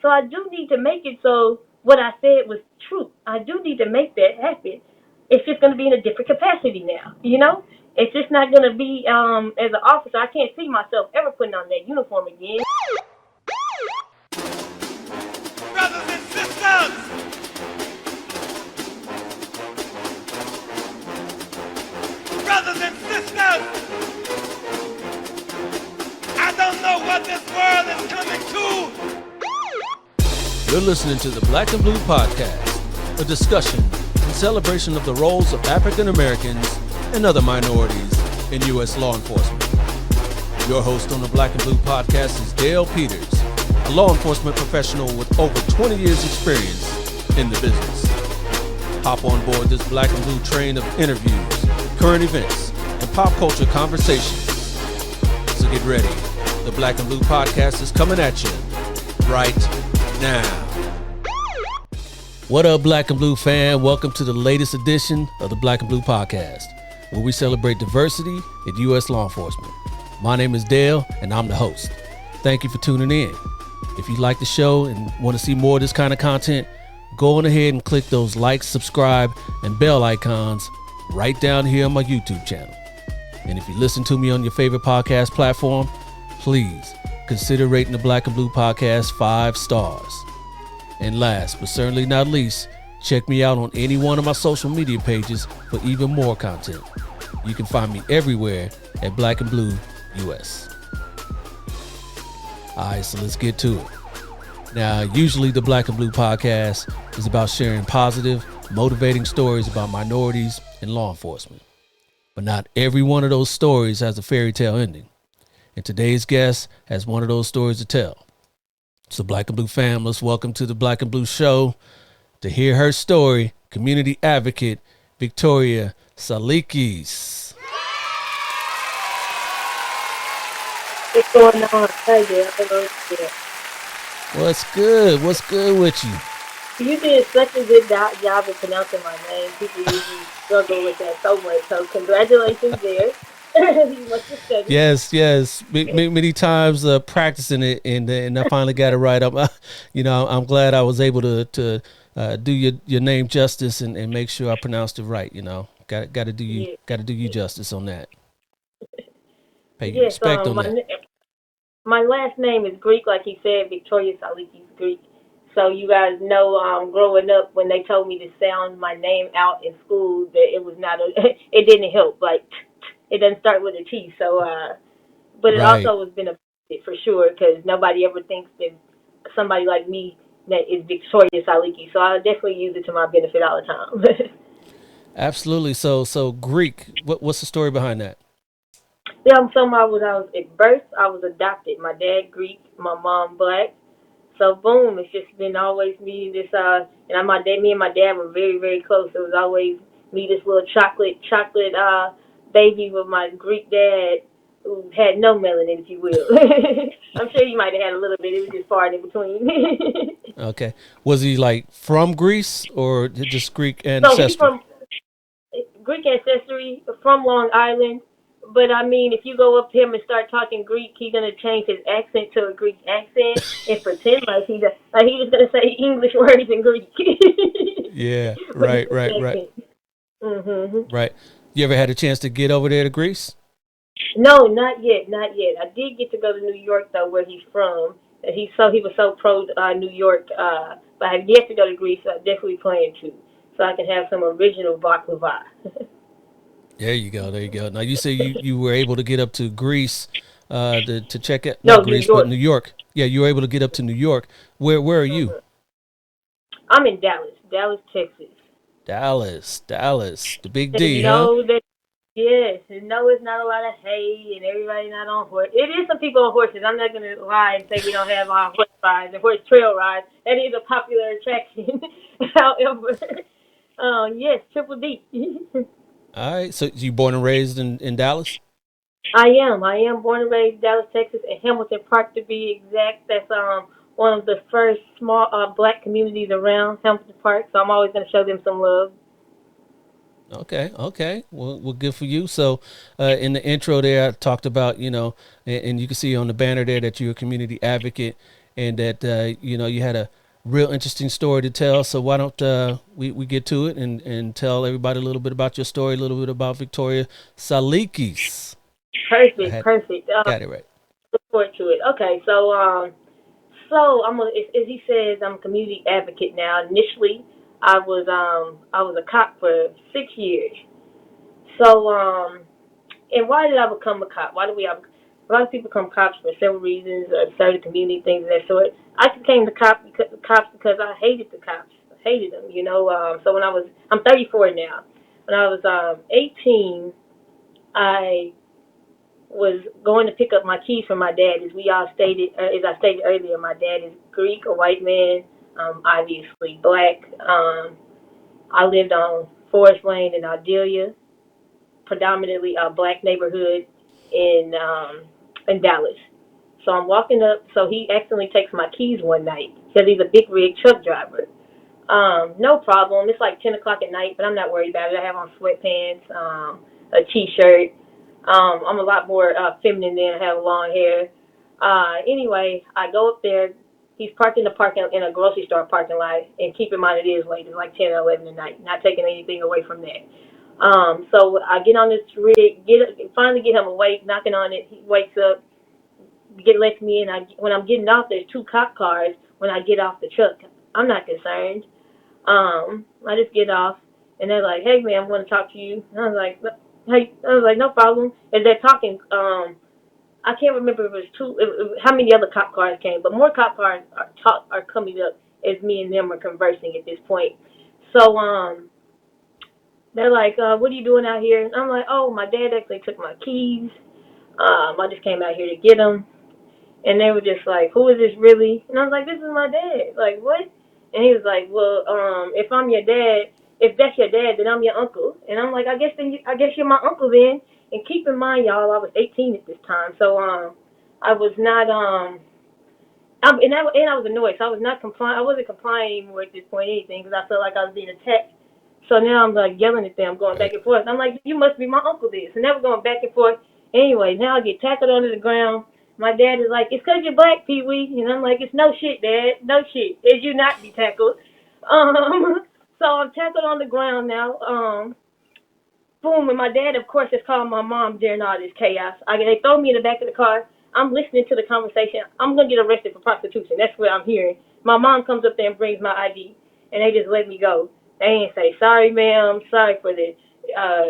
So I do need to make it so what I said was true. I do need to make that happen. It's just going to be in a different capacity now, you know? It's just not going to be as an officer. I can't see myself ever putting on that uniform again. Brothers and sisters, brothers and sisters, I don't know what this world is coming to. You're listening to the Black and Blue Podcast, a discussion and celebration of the roles of African Americans and other minorities in U.S. law enforcement. Your host on the Black and Blue Podcast is Dale Peters, a law enforcement professional with over 20 years experience in the business. Hop on board this Black and Blue train of interviews, current events, and pop culture conversations. So get ready. The Black and Blue Podcast is coming at you right now. What up, Black and Blue fan? Welcome to the latest edition of the Black and Blue Podcast, where we celebrate diversity in U.S. law enforcement. My name is Dale, and I'm the host. Thank you for tuning in. If you like the show and want to see more of this kind of content, go on ahead and click those like, subscribe, and bell icons right down here on my YouTube channel. And if you listen to me on your favorite podcast platform, please consider rating the Black and Blue Podcast 5 stars. And last but certainly not least, check me out on any one of my social media pages for even more content. You can find me everywhere at Black and Blue US. Alright, so let's get to it. Now, usually the Black and Blue Podcast is about sharing positive, motivating stories about minorities in law enforcement. But not every one of those stories has a fairy tale ending. And today's guest has one of those stories to tell. So Black and Blue fam, let's welcome to the Black and Blue Show to hear her story, community advocate Victoria Tsalikis. What's going on? Hey there. Hello there. What's good? What's good with you? You did such a good job of pronouncing my name. People usually struggle with that so much. So congratulations there. You must have studied. Yes. Many times practicing it, and I finally got it right. I'm glad I was able to do your name justice and make sure I pronounced it right. You know, got to do you justice on that. Pay your respect on that. My last name is Greek, like he said. Victoria Tsalikis Greek. So you guys know, growing up, when they told me to sound my name out in school, that it was not it didn't help. Like, it doesn't start with a T. So, but it Right. also has been a benefit for sure, because nobody ever thinks that somebody like me that is Victoria Tsalikis. So I definitely use it to my benefit all the time. Absolutely. So Greek. What's the story behind that? Yeah, I'm somehow when I was at birth, I was adopted. My dad Greek, my mom black. So boom, it's just been always me. This me and my dad were very, very close. It was always me, this little chocolate baby with my Greek dad who had no melanin, if you will. I'm sure you might have had a little bit. It was just far in between. Okay. Was he like from Greece or just Greek So ancestry? he's from Greek ancestry, from Long Island. But I mean, if you go up to him and start talking Greek, he's gonna change his accent to a Greek accent and pretend like he was gonna say English words in Greek. Yeah. With Right. his accent. Mhm. Right. You ever had a chance to get over there to Greece? No, not yet, not yet. I did get to go to New York though, where he's from. And he was so pro New York. But I have yet to go to Greece. So I definitely plan to, so I can have some original baklava. There you go. Now you say you were able to get up to Greece to check it. No, Not New Greece, York. but New York. Yeah, you were able to get up to New York. Where are you? I'm in Dallas, Texas. Dallas, the big And D, huh? know that, yes, and know it's not a lot of hay and everybody not on horse. It is some people on horses. I'm not going to lie and say we don't have our horse rides and horse trail rides. That is a popular attraction. However, yes, Triple D. All right. So you born and raised in Dallas? I am born and raised in Dallas, Texas, in Hamilton Park to be exact. That's one of the first small black communities around Hamilton Park. So I'm always going to show them some love. Okay. Well, good for you. So, in the intro there, I talked about, and you can see on the banner there that you're a community advocate. and that you had a real interesting story to tell. So why don't we get to it and tell everybody a little bit about your story, a little bit about Victoria Tsalikis. I Perfect, had perfect. got it right. Look forward to it. Okay, so as he says, I'm a community advocate now. Initially, I was a cop for 6 years. So and why did I become a cop? Why do we have a lot of people become cops for several reasons, certain community things of that sort. I became cops because I hated the cops. I hated them, you know. So I'm 34 now. When I was 18, I was going to pick up my keys from my dad. As I stated earlier, my dad is Greek, a white man, obviously black. I lived on Forest Lane in Ardelia, predominantly a black neighborhood in Dallas. So I'm walking up. So he accidentally takes my keys one night because he's a big rig truck driver. No problem. It's like 10 o'clock at night, but I'm not worried about it. I have on sweatpants, a t-shirt. I'm a lot more feminine than I have long hair. Anyway, I go up there. He's parked in a grocery store parking lot, and keep in mind it is late. It's like 10 or 11 at night. Not taking anything away from that. So I get on this rig, finally get him awake, knocking on it. He wakes up, lets me in. When I'm getting off, there's two cop cars. When I get off the truck, I'm not concerned. I just get off, and they're like, "Hey, man, I want to talk to you." And I was like, "Hey," I was like, "No problem." As they're talking, I can't remember if it was how many other cop cars came, but more cop cars are coming up as me and them are conversing at this point. So, they're like, "What are you doing out here?" And I'm like, "Oh, my dad actually took my keys. I just came out here to get them." And they were just like, "Who is this really?" And I was like, "This is my dad." Like, what? And he was like, "Well, if that's your dad, then I'm your uncle." And I'm like, I guess you're my uncle then." And keep in mind, y'all, I was 18 at this time, so I was not and I was annoyed. So I was not complying. I wasn't complying anymore at this point, anything, because I felt like I was being attacked. So now I'm like yelling at them, going back Right. and forth. I'm like, "You must be my uncle this." And they were going back and forth. Anyway, now I get tackled onto the ground. My dad is like, "It's 'cause you're black, Pee Wee." And I'm like, "It's no shit, Dad. No shit. Did you not be tackled?" So I'm tackled on the ground now. Boom, and my dad, of course, is calling my mom during all this chaos. They throw me in the back of the car. I'm listening to the conversation. I'm going to get arrested for prostitution. That's what I'm hearing. My mom comes up there and brings my ID, and they just let me go. They ain't say, "Sorry, ma'am, sorry for the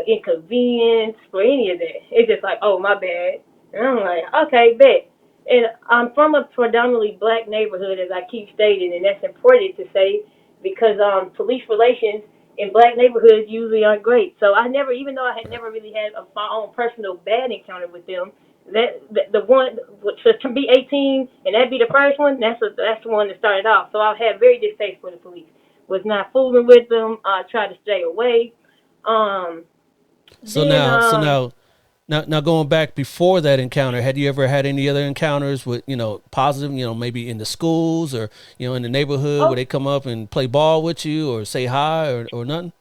inconvenience," for any of that. It's just like, "Oh, my bad." And I'm like, "Okay, bet." And I'm from a predominantly black neighborhood, as I keep stating, and that's important to say because police relations in black neighborhoods usually aren't great. So I never, even though I had Right. never really had my own personal bad encounter with them, the one to be 18 and that be the first one, that's the one that started off. So I had very distaste for the police. Was not fooling with them. Tried to stay away. Um, So then now, so now, now, now, going back before that encounter, had you ever had any other encounters with positive, maybe in the schools or in the neighborhood where oh, they come up and play ball with you or say hi or nothing?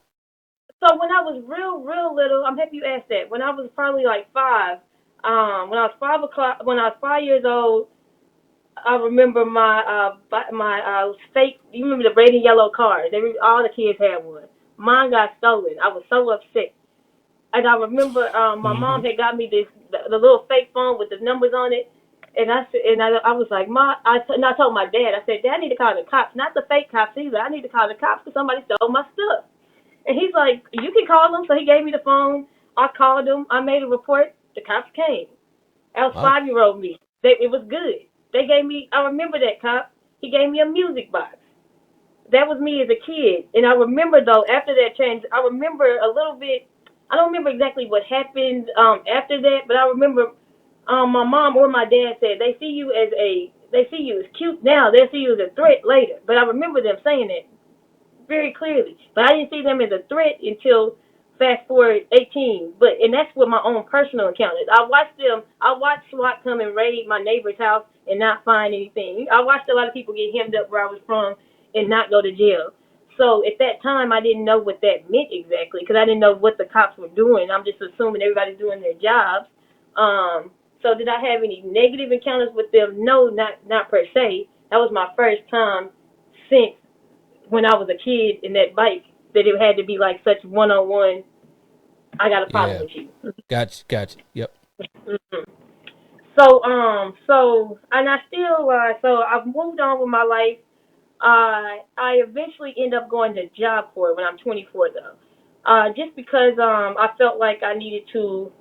so when I was real little, I'm happy you asked that. When I was probably like five, when I was 5 years old, I remember my fake. You remember the red and yellow cars? All the kids had one. Mine got stolen. I was so upset. And I remember my Mm-hmm. mom had got me the little fake phone with the numbers on it. And I was like, and I told my dad, I said, "Dad, I need to call the cops, not the fake cops either. I need to call the cops because somebody stole my stuff." And he's like, "You can call them." So he gave me the phone. I called them. I made a report. The cops came. That was Wow. 5 year old me. It was good. They gave me. I remember that cop. He gave me a music box. That was me as a kid. And I remember though after that change, I remember a little bit. I don't remember exactly what happened after that, but I remember my mom or my dad said they see you as cute now. They see you as a threat later. But I remember them saying that very clearly. But I didn't see them as a threat until fast forward 18. And that's with my own personal encounters. I watched SWAT come and raid my neighbor's house and not find anything. I watched a lot of people get hemmed up where I was from and not go to jail. So at that time, I didn't know what that meant exactly because I didn't know what the cops were doing. I'm just assuming everybody's doing their jobs. So did I have any negative encounters with them? No, not per se. That was my first time since when I was a kid in that bike that it had to be like such one-on-one. I got a problem Yeah. with you. Gotcha. Yep. Mhm. So and I still, so I've moved on with my life. I eventually end up going to Job Corps when I'm 24 though. Just because I felt like I needed to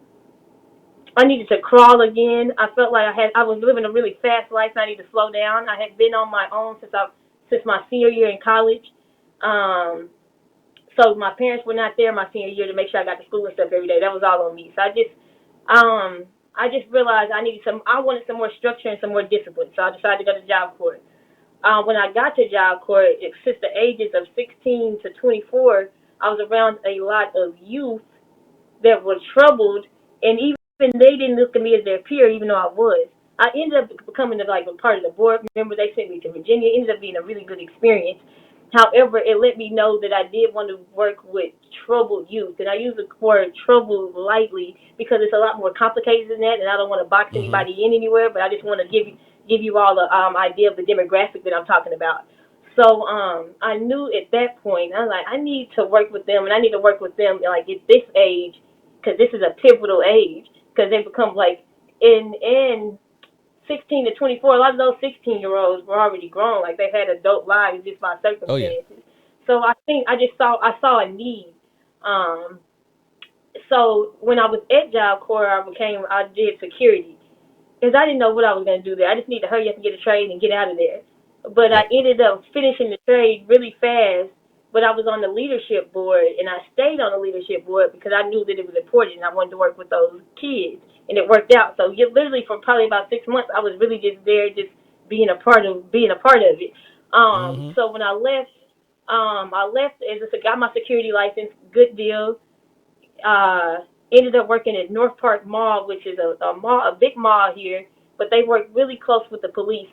crawl again. I felt like I was living a really fast life and I needed to slow down. I had been on my own since my senior year in college. Um, so my parents were not there my senior year to make sure I got to school and stuff every day. That was all on me. So I just realized I wanted some more structure and some more discipline. So I decided to go to Job Corps. When I got to Job Corps, since the ages of 16 to 24, I was around a lot of youth that were troubled, and even they didn't look at me as their peer, even though I was. I ended up becoming like a part of the board. Remember, they sent me to Virginia. It ended up being a really good experience. However, it let me know that I did want to work with troubled youth, and I use the word troubled lightly because it's a lot more complicated than that, and I don't want to box Mm-hmm. anybody in anywhere. But I just want to give you all the idea of the demographic that I'm talking about. So I knew at that point I was like, I need to work with them, and I need to work with them like at this age because this is a pivotal age because they become like in 16 to 24. A lot of those 16-year-olds were already grown, like they had adult lives just by Oh yeah. circumstances. So I think I saw a need. Um, so when I was at Job Corps, I did security because I didn't know what I was going to do there. I just need to hurry up and get a trade and get out of there. But I Yep. ended up finishing the trade really fast. But I was on the leadership board, and I stayed on the leadership board because I knew that it was important. And I wanted to work with those kids, and it worked out. So literally for probably about 6 months, I was really just there, just being a part of it. Mm-hmm. So when I left as got my security license, good deal. uh, Ended up working at North Park Mall, which is a mall, a big mall here, but they work really close with the police.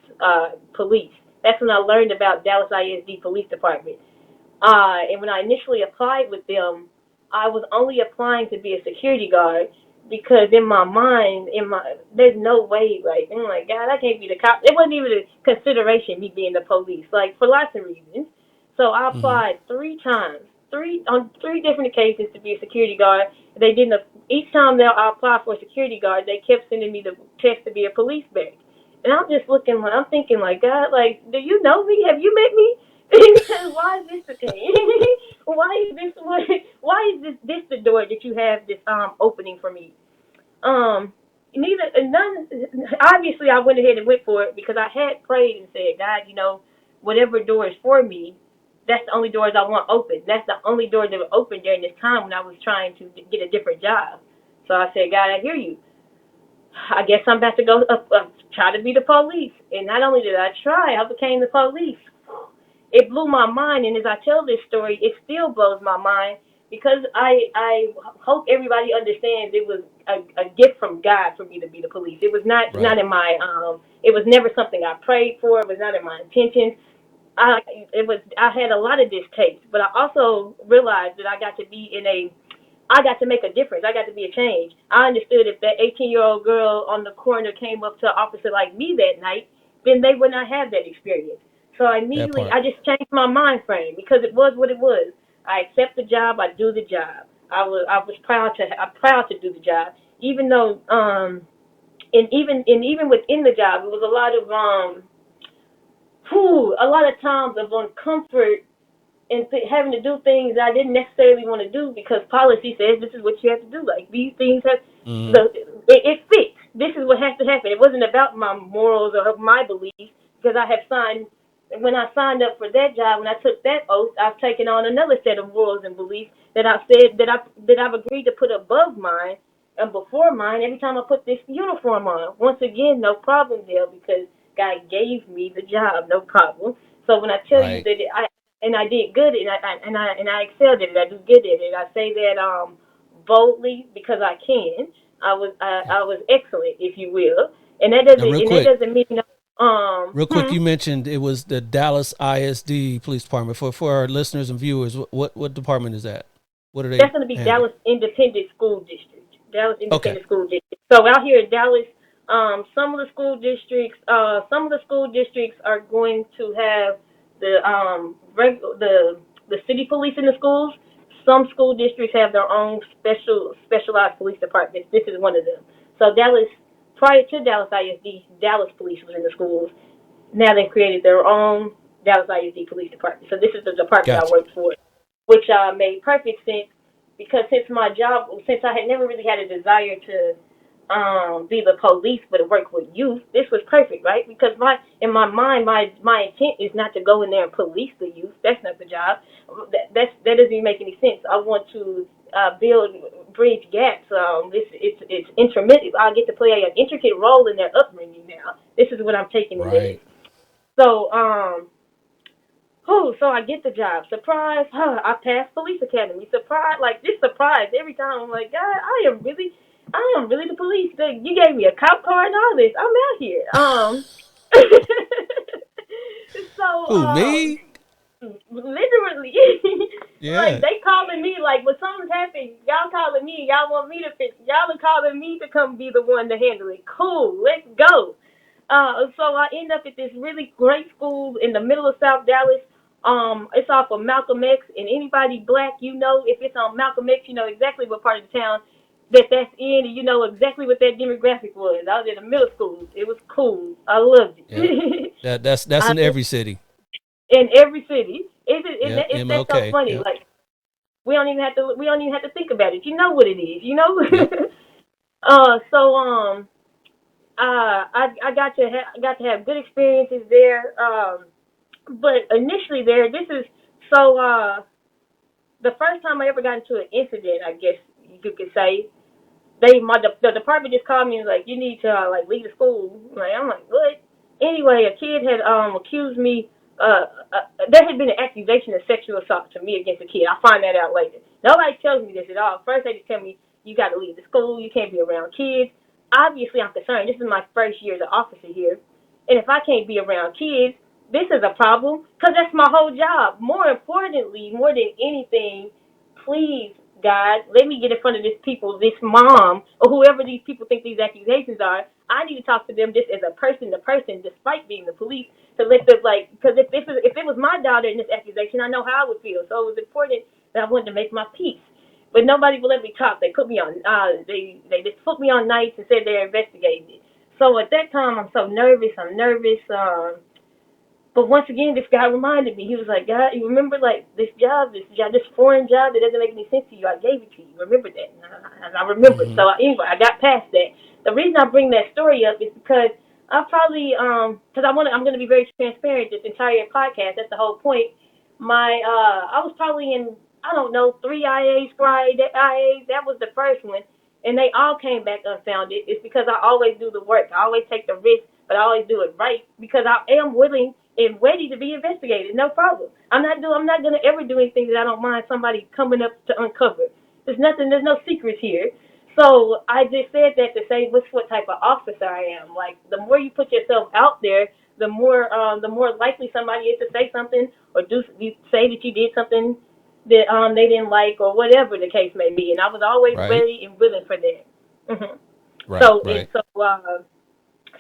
Police. That's when I learned about Dallas ISD Police Department. And when I initially applied with them, I was only applying to be a security guard because in my mind, there's no way, like, oh my God, I can't be the cop. It wasn't even a consideration me being the police, like for lots of reasons. So I Mm-hmm. applied 3 times, on 3 different occasions to be a security guard. They didn't. Each time that I applied for a security guard, they kept sending me the test to be a police badge. And I'm just looking, I'm thinking, like, God, like, do you know me? Have you met me? Because why is this the case? Why is this the door that you have this opening for me? Um Neither none Obviously I went ahead and went for it because I had prayed and said, God, whatever door is for me, that's the only doors I want open. That's the only door that were open during this time when I was trying to get a different job. So I said, God, I hear you. I guess I'm about to go try to be the police. And not only did I try, I became the police. It blew my mind, and as I tell this story, it still blows my mind because I hope everybody understands it was a gift from God for me to be the police. It was not Right. in my it was never something I prayed for. It was not in my intentions. I had a lot of distaste, but I also realized that I got to make a difference. I got to be a change. I understood if that 18-year-old girl on the corner came up to an officer like me that night, then they would not have that experience. So That I part. just changed my mind frame because it was what it was. I accept the job. I do the job. I was I'm proud to do the job, even though and even within the job, it was a lot of times of uncomfort and having to do things I didn't necessarily want to do because policy says this is what you have to do. Like these things have Mm-hmm. it fits. This is what has to happen. It wasn't about my morals or my beliefs because I have signed. When I signed up for that job, when I took that oath, I've taken on another set of morals and beliefs that I've said that I've agreed to put above mine and before mine every time I put this uniform on. Once again, no problem there because God gave me the job, no problem. So when I tell you Right. that I did good and I excelled at it. I do good at it. I say that boldly because I can. I was excellent, if you will, Now, that doesn't mean real quick, you mentioned it was the Dallas ISD Police Department. For our listeners and viewers, what department is that? What do they That's going to be handle? Dallas Independent School District. Dallas Okay. Independent School District. So out here in Dallas, Some of the school districts, are going to have the city police in the schools. Some school districts have their own specialized police departments. This is one of them. So Dallas, prior to Dallas ISD, Dallas police was in the schools. Now they've created their own Dallas ISD police department. So this is the department I Gotcha. work for, which made perfect sense because since I had never really had a desire to be the police but to work with youth, this was perfect, right? Because in my mind, my intent is not to go in there and police the youth. That's not the job. That doesn't even make any sense. I want to bridge gaps. It's intermittent. I get to play an intricate role in their upbringing now. This is what I'm taking it as. Right. So, so I get the job. Surprise! I passed police academy. Surprise! Like this surprise every time. I'm like, God, I am really the police. You gave me a cop car and all this. I'm out here. So, Who, me? literally, like Yeah. they calling me. Like when something's happened, y'all calling me. Y'all want me to fix it. Y'all are calling me to come be the one to handle it. Cool, let's go. So I end up at this really great school in the middle of South Dallas. It's off of Malcolm X, and anybody black, if it's on Malcolm X, you know exactly what part of the town that's in, and you know exactly what that demographic was. I was in the middle school. It was cool. I loved Yep. it. That's I in every city. in every city. Yep. That's so MLK. funny. Yep. Like we don't even have to think about it. You know what it is. You know. Yep. So I got to have good experiences there. But initially there, this is so the first time I ever got into an incident, I guess you could say. The department just called me and was like, you need to like leave the school. I'm like, what? Anyway, a kid had accused me. There had been an accusation of sexual assault to me against a kid. I find that out later. Nobody tells me this at all. First, they just tell me you got to leave the school. You can't be around kids. Obviously, I'm concerned. This is my first year as an officer here, and if I can't be around kids, this is a problem because that's my whole job. More importantly, more than anything, please, God, let me get in front of this people, this mom, or whoever these people think these accusations are. I need to talk to them just as a person to person, despite being the police, to let them because if it was my daughter in this accusation, I know how I would feel. So it was important that I wanted to make my peace. But nobody would let me talk. They put me on. They just put me on nights and said they're investigating it. So at that time, I'm so nervous. I'm nervous. But once again, this guy reminded me. He was like, God, you remember like this foreign job that doesn't make any sense to you? I gave it to you. Remember that? And I remembered. Mm-hmm. So anyway, I got past that. The reason I bring that story up is because I probably because I'm gonna be very transparent this entire podcast. That's the whole point. I was probably in I don't know 3 IAs, 4 IAs. That was the first one, and they all came back unfounded. It's because I always do the work. I always take the risk, but I always do it right because I am willing and ready to be investigated. No problem. I'm not gonna ever do anything that I don't mind somebody coming up to uncover. There's nothing. There's no secrets here. So I just said that to say what type of officer I am. Like the more you put yourself out there, the more likely somebody is to say something or say that you did something that they didn't like or whatever the case may be. And I was always Right. ready and willing for that. hmm Right. So and Right.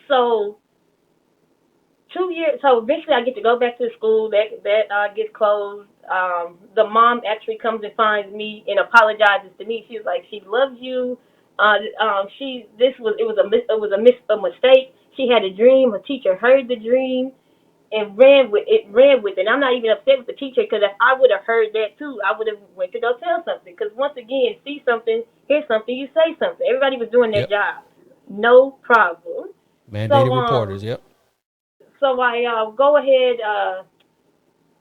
so 2 years. So eventually, I get to go back to the school. That gets closed. The mom actually comes and finds me and apologizes to me. She's like, she loves you. It was a mistake. She had a dream. A teacher heard the dream and ran with it. And I'm not even upset with the teacher because if I would have heard that too, I would have went to go tell something. Because once again, see something, hear something, you say something. Everybody was doing their Yep. job, no problem. So Mandated reporters. Yep. I go ahead.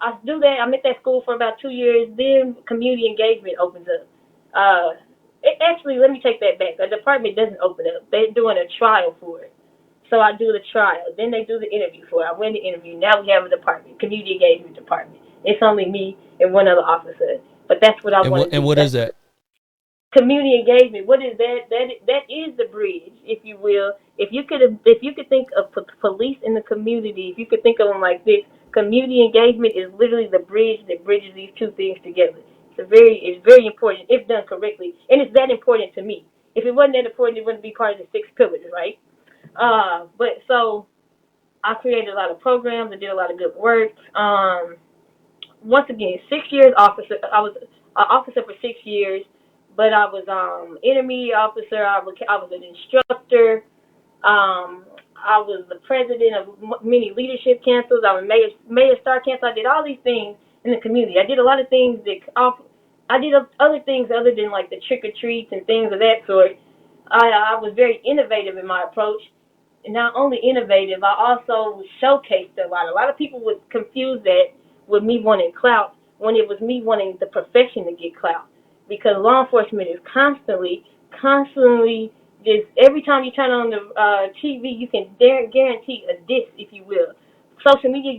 I do that. I'm at that school for about 2 years. Then community engagement opens up. Actually, let me take that back. The department doesn't open up. They're doing a trial for it. So I do the trial. Then they do the interview for it. I win the interview. Now we have a department, community engagement department. It's only me and one other officer. But that's what I And want what to and do. what is that? Community engagement. What is that? That is the bridge, if you will. If you could think of police in the community, if you could think of them like this, community engagement is literally the bridge that bridges these two things together. It's very important if done correctly, and it's that important to me. If it wasn't that important, it wouldn't be part of the six pillars, right? But so I created a lot of programs. I did a lot of good work. Once again, 6 years officer. I was an officer for 6 years, but I was intermediate officer. I was an instructor. I was the president of many leadership councils. I was mayor star council. I did all these things in the community. I did a lot of things that I did other things other than like the trick or treats and things of that sort. I was very innovative in my approach. And not only innovative, I also showcased a lot. A lot of people would confuse that with me wanting clout when it was me wanting the profession to get clout. Because law enforcement is constantly, just every time you turn on the TV, you can guarantee a diss, if you will. Social media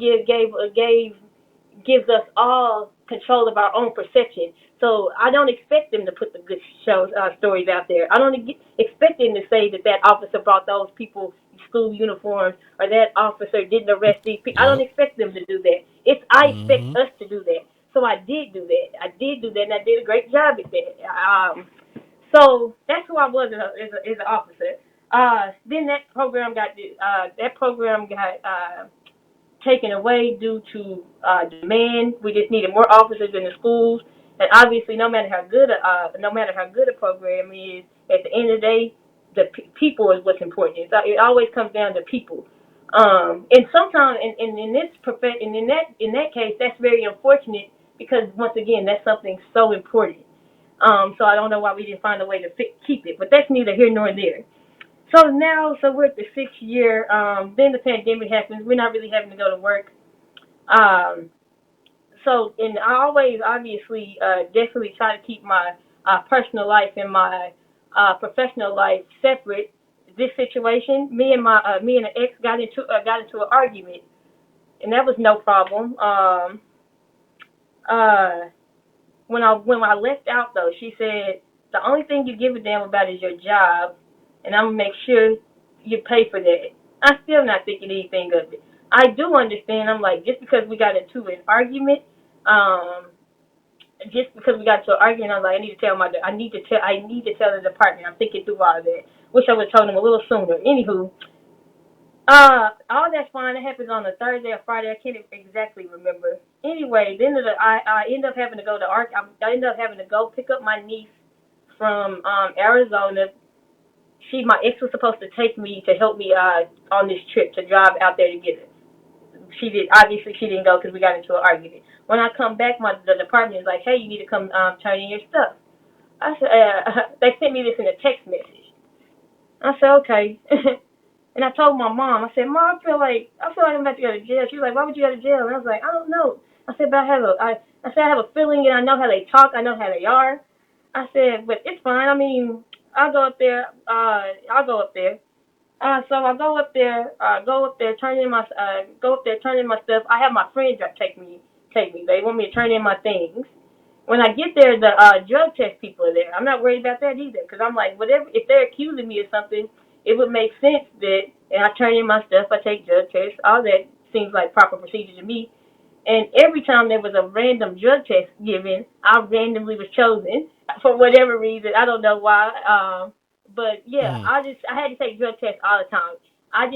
gives us all control of our own perception. So I don't expect them to put the good stories out there. I don't expect them to say that that officer brought those people in school uniforms or that officer didn't arrest these people. I don't Yep. expect them to do that. I expect Mm-hmm. us to do that. So I did do that. And I did a great job at that. So that's who I was as an officer. Then that program got taken away due to demand. We just needed more officers in the schools, and obviously, no matter how good a program is, at the end of the day, the people is what's important. It always comes down to people. And sometimes, in this in that case, that's very unfortunate because once again, that's something so important. So I don't know why we didn't find a way to keep it, but that's neither here nor there. So we're at the 6 year. Then the pandemic happens. We're not really having to go to work. Um, and I always, obviously, definitely try to keep my personal life and my professional life separate. This situation, me and an ex got into an argument, and that was no problem. Uh, when I left out though, she said the only thing you give a damn about is your job, and I'm gonna make sure you pay for that. I'm still not thinking anything of it. I do understand. I'm like, just because we got into an argument, um, I'm like, I need to tell the department. I'm thinking through all of that. Wish I would have told them a little sooner. Anywho, all that's fine. It happens on a Thursday or Friday. I can't exactly remember. Anyway, then I end up having to go to I end up having to go pick up my niece from Arizona. My ex was supposed to take me to help me on this trip to drive out there to get her. She didn't go because we got into an argument. When I come back, the department is like, hey, you need to come turn in your stuff. I said, they sent me this in a text message. I said, okay. And I told my mom, I said, Mom, I feel like I'm about to go to jail. She was like, why would you go to jail? And I was like, I don't know. I said, but I have a feeling and I know how they talk. I know how they are. I said, but it's fine. I mean, I'll go up there. I'll go up there. So I go up there, turn in my stuff. I have my friends that take me. They want me to turn in my things. When I get there, the drug test people are there. I'm not worried about that either, because I'm like, whatever. If they're accusing me of something, it would make sense that, and I turn in my stuff, I take drug tests. All that seems like proper procedure to me. And every time there was a random drug test given, I randomly was chosen for whatever reason. I don't know why. But yeah, Mm. I had to take drug tests all the time. I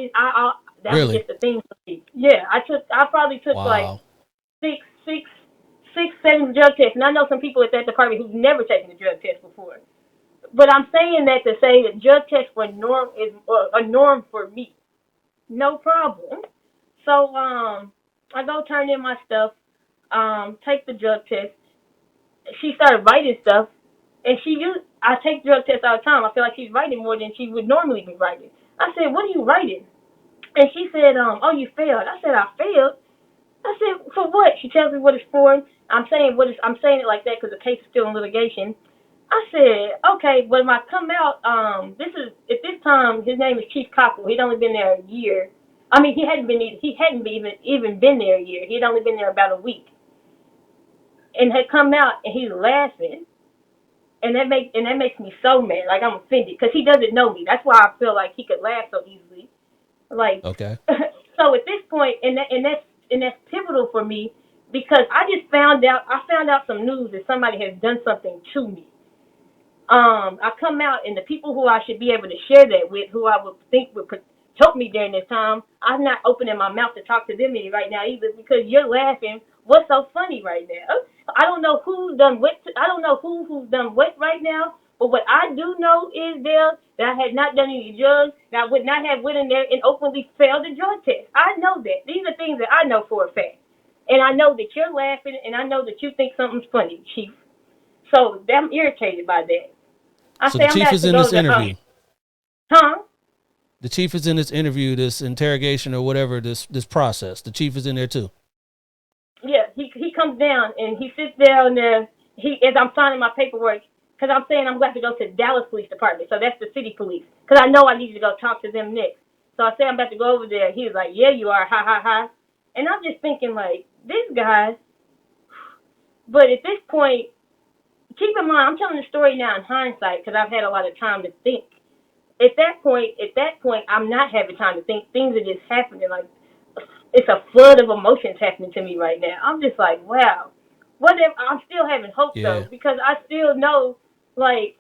that was Really? just a thing for me. Yeah, I probably took like Wow. six, six, 7 drug tests, and I know some people at that department who've never taken a drug test before. But I'm saying that to say that drug tests were a norm for me. No problem. So I go turn in my stuff, take the drug test. She started writing stuff, and I take drug tests all the time. I feel like she's writing more than she would normally be writing. I said, "What are you writing?" And she said, "Oh, you failed." I said, "I failed." I said, "For what?" She tells me what it's for. I'm saying it like that because the case is still in litigation. I said, "Okay." When I come out, this is at this time his name is Chief Cockle. He'd only been there a year. I mean, he hadn't even been there a year. He'd only been there about a week, and had come out and he's laughing, and that makes me so mad. Like I'm offended because he doesn't know me. That's why I feel like he could laugh so easily. Like Okay. so at this point, and that's pivotal for me because I found out some news that somebody has done something to me. I come out and the people who I should be able to share that with, who I would think helped me during this time. I'm not opening my mouth to talk to them any right now either because you're laughing. What's so funny right now? I don't know who's done what. I don't know who's done what right now. But what I do know is there that I had not done any drugs, that I would not have went in there and openly failed the drug test. I know that. These are things that I know for a fact. And I know that you're laughing, and I know that you think something's funny, Chief. So I'm irritated by that. I So say the I'm chief about is to in go this to interview. huh? The chief is in this interview, this interrogation or whatever, this process. The chief is in there too. Yeah, he comes down and he sits down there. He as I'm signing my paperwork because I'm saying I'm going to go to Dallas Police Department, so that's the city police. Because I know I need to go talk to them next. So I say I'm about to go over there. He was like, "Yeah, you are, ha ha ha," and I'm just thinking like this guy. But at this point, keep in mind, I'm telling the story now in hindsight because I've had a lot of time to think. At that point, I'm not having time to think. Things are just happening. Like it's a flood of emotions happening to me right now. I'm just like, wow. Whatever. I'm still having hope though Yeah. because I still know, like,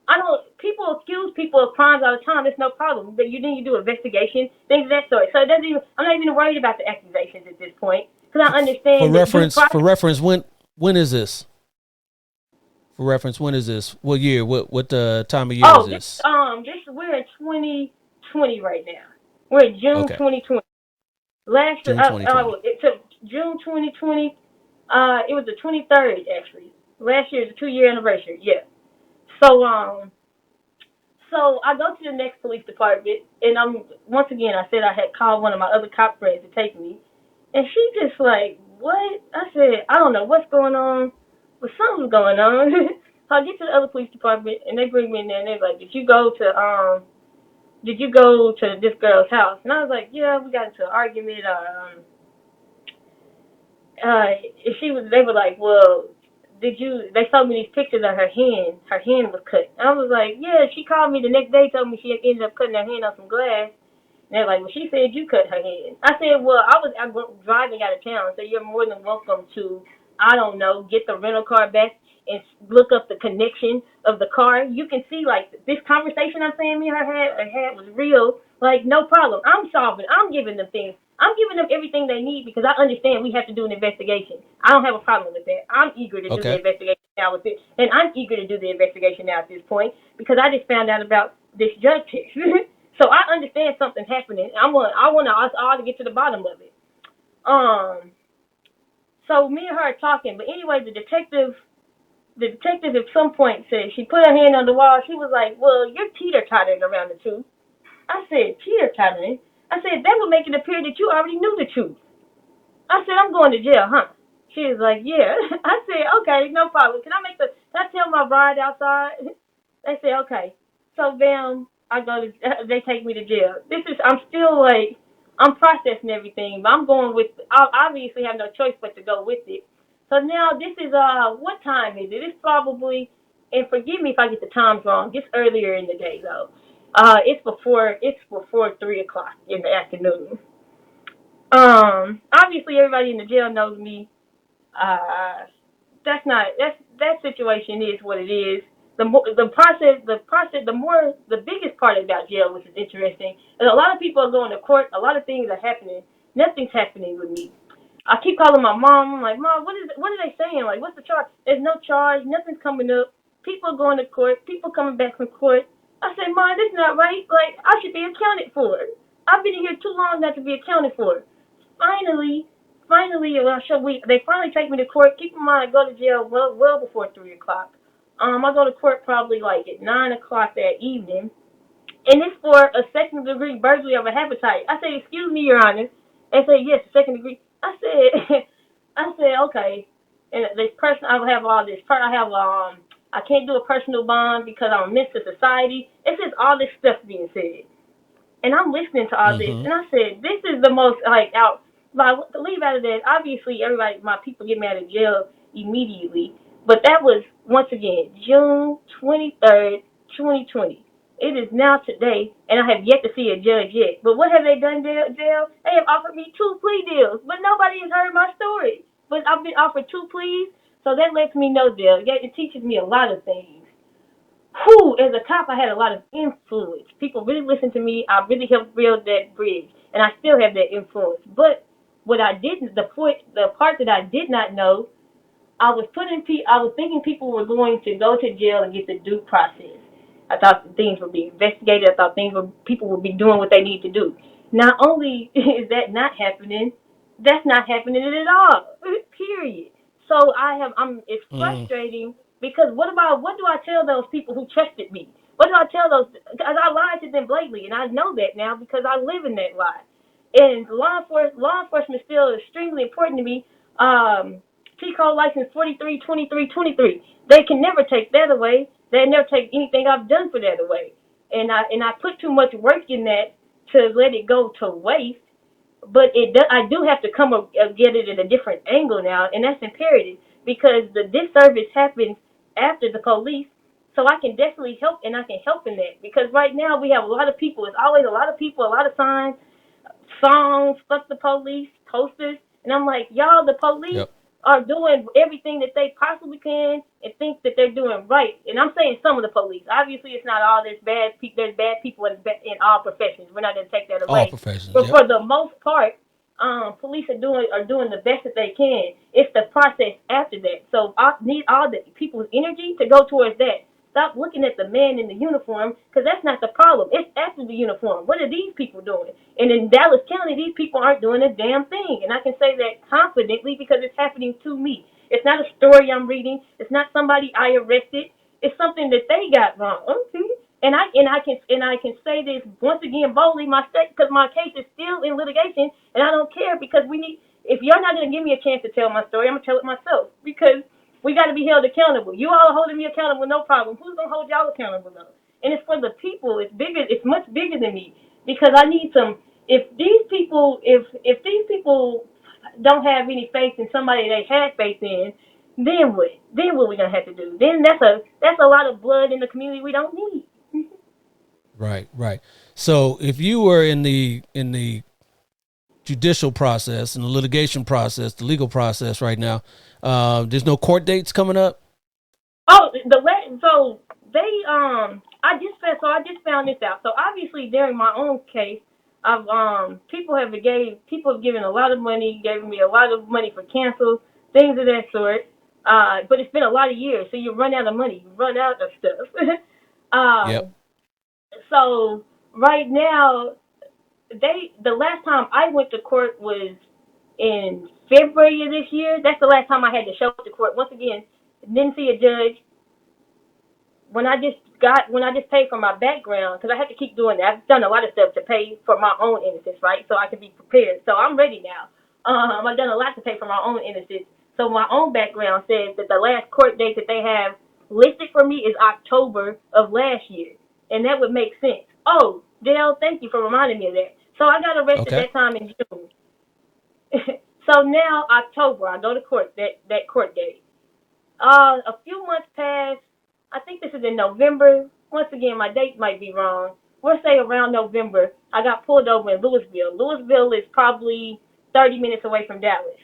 I don't. People accuse people of crimes all the time. It's no problem. But then you do investigation, things of that sort. So it doesn't even. I'm not even worried about the accusations at this point because I For understand that due reference, process. when is this? For reference, when is this? What year? What time of year is Oh, this this? this we're in 2020 right now. We're in June Okay, 2020. Last June 2020. it took June 2020. It was the 23rd actually. Last year is the 2 year anniversary. Yeah. So so I go to the next police department, and once again I said I had called one of my other cop friends to take me, and she just like, what? I said I don't know what's going on, but something's going on. So I get to the other police department, and they bring me in there, and they're like, did you go to this girl's house? And I was like, yeah, we got into an argument. They were like, well, they showed me these pictures of her hand. Her hand was cut. And I was like, yeah, she called me the next day, told me she ended up cutting her hand on some glass. And they're like, well, she said you cut her hand. I said, well, I'm driving out of town, so you're more than welcome to, I don't know, get the rental car back and look up the connection of the car. You can see, like, this conversation I'm saying me and her had was real. Like, no problem. I'm solving. I'm giving them things. I'm giving them everything they need because I understand we have to do an investigation. I don't have a problem with that. I'm eager to do the Okay. investigation now with it, and I'm eager to do the investigation now at this point because I just found out about this drug test. So I understand something happening. I want us all to get to the bottom of it. Um. So me and her are talking, but anyway, the detective at some point said she put her hand on the wall. She was like, "Well, you're teeter-tottering around the truth." I said, "Teeter-tottering?" I said, "That would make it appear that you already knew the truth." I said, "I'm going to jail, huh?" She was like, "Yeah." I said, "Okay, no problem. Can I tell my bride outside?" They said, "Okay." So bam, they take me to jail. I'm still like, I'm processing everything, but I'm going with, I obviously have no choice but to go with it. So now this is, what time is it? It's probably, and forgive me if I get the times wrong, it's earlier in the day though. It's before 3 o'clock in the afternoon. Obviously everybody in the jail knows me. Uh, that situation is what it is. The biggest part about jail, which is interesting, is a lot of people are going to court. A lot of things are happening. Nothing's happening with me. I keep calling my mom. I'm like, Mom, what are they saying? Like, what's the charge? There's no charge. Nothing's coming up. People are going to court. People coming back from court. I said, Mom, this is not right. Like, I should be accounted for. I've been here too long not to be accounted for. Finally, they finally take me to court. Keep in mind, I go to jail well before 3 o'clock. I go to court probably like at 9 o'clock that evening, and it's for a second degree burglary of a habitat. I say, "Excuse me, Your Honor." They say, "Yes, second degree." I said, I said, "Okay." And this person, I have all this. I can't do a personal bond because I'm a menace to society. It's just all this stuff being said. And I'm listening to all this, Mm-hmm. and I said, this is the most, like, out. But to leave out of that, obviously, everybody, my people get me out of jail immediately. But that was, once again, June 23rd, 2020. It is now today, and I have yet to see a judge yet. But what have they done, jail? They have offered me 2 plea deals, but nobody has heard my story. But I've been offered 2 pleas, so that lets me know, jail. Yeah, it teaches me a lot of things. who, as a cop, I had a lot of influence. People really listened to me. I really helped build that bridge, and I still have that influence. But what I didn't, the part that I did not know, I was thinking people were going to go to jail and get the due process. I thought things would be investigated. I thought people would be doing what they need to do. Not only is that not happening, that's not happening at all. Period. So it's Mm, frustrating because what do I tell those people who trusted me? What do I tell those? Because I lied to them blatantly, and I know that now because I live in that lie. And law enforcement is still extremely important to me. T code license 432323. They can never take that away. They never take anything I've done for that away. And I put too much work in that to let it go to waste. But I do have to get it at a different angle now, and that's imperative because the disservice happens after the police. So I can definitely help, and I can help in that because right now we have a lot of people. It's always a lot of people, a lot of signs, songs, fuck the police, posters, and I'm like, y'all, the police yep. are doing everything that they possibly can and think that they're doing right. And I'm saying some of the police. Obviously, it's not all. There's bad people in all professions. We're not going to take that All away. professions. But Yep. for the most part, police are doing the best that they can. It's the process after that. So I need all the people's energy to go towards that. Stop looking at the man in the uniform because that's not the problem. It's after the uniform. What are these people doing? And in Dallas County, these people aren't doing a damn thing. And I can say that confidently because it's happening to me. It's not a story I'm reading. It's not somebody I arrested. It's something that they got wrong. Okay. And I can say this once again boldly, because my case is still in litigation, and I don't care because we need. If you're not gonna give me a chance to tell my story, I'm gonna tell it myself because we got to be held accountable. You all are holding me accountable, no problem. Who's gonna hold y'all accountable though? And it's for the people. It's bigger. It's much bigger than me because I need some. If these people don't have any faith in somebody they had faith in, then what? Then what we gonna have to do? Then that's a lot of blood in the community we don't need. Right. Right. So if you were in the judicial process and the litigation process, the legal process right now, there's no court dates coming up. Oh, so they I just found this out. So obviously during my own case, I've people have given a lot of money, gave me a lot of money for cancels, things of that sort. But it's been a lot of years, so you run out of money, you run out of stuff. Yep. um, so right now the last time I went to court was in February of this year. That's the last time I had to show up to court. Once again, didn't see a judge when I just paid for my background because I have to keep doing that. I've done a lot of stuff to pay for my own innocence, right? So I can be prepared. So I'm ready now. I've done a lot to pay for my own innocence. So my own background says that the last court date that they have listed for me is October of last year, and that would make sense. Oh, Dale, thank you for reminding me of that. So I got arrested Okay. that time in June. So now October, I go to court that court date. A few months passed. I think this is in November. Once again, my date might be wrong. We'll say around November. I got pulled over in Louisville. Louisville is probably 30 minutes away from Dallas.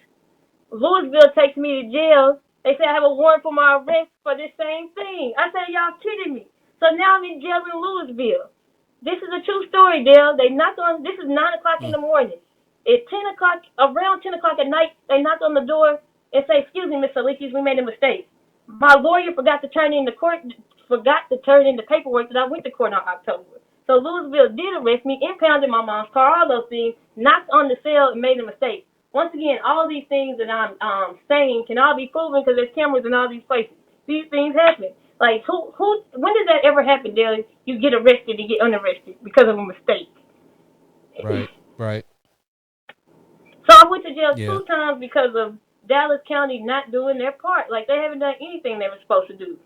Louisville takes me to jail. They say I have a warrant for my arrest for this same thing. I said, y'all kidding me. So now I'm in jail in Louisville. This is a true story, Dale. They knocked on, this is 9 o'clock in Mm, the morning. At 10 o'clock, around 10 o'clock at night, they knock on the door and say, excuse me, Miss Tsalikis, we made a mistake. My lawyer forgot to turn in the paperwork that I went to court on October. So Louisville did arrest me, impounded my mom's car, all those things, knocked on the cell and made a mistake. Once again, all these things that I'm saying can all be proven because there's cameras in all these places. These things happen. Like when does that ever happen, Dale? You get arrested and get unarrested because of a mistake. right. Right. So I went to jail Yeah. 2 times because of Dallas County not doing their part. Like they haven't done anything they were supposed to do.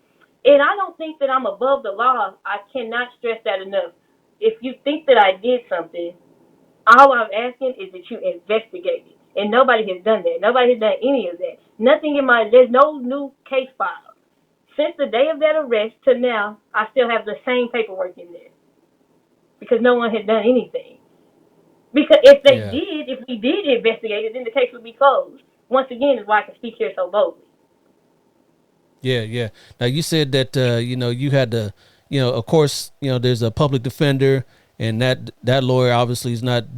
And I don't think that I'm above the law. I cannot stress that enough. If you think that I did something, all I'm asking is that you investigate it. And nobody has done that. Nobody has done any of that. There's no new case file. Since the day of that arrest to now, I still have the same paperwork in there because no one has done anything. Because Yeah. if we did investigate it, then the case would be closed. Once again, is why I can speak here so boldly. Yeah. Yeah. Now you said that you know of course, there's a public defender, and that lawyer obviously is not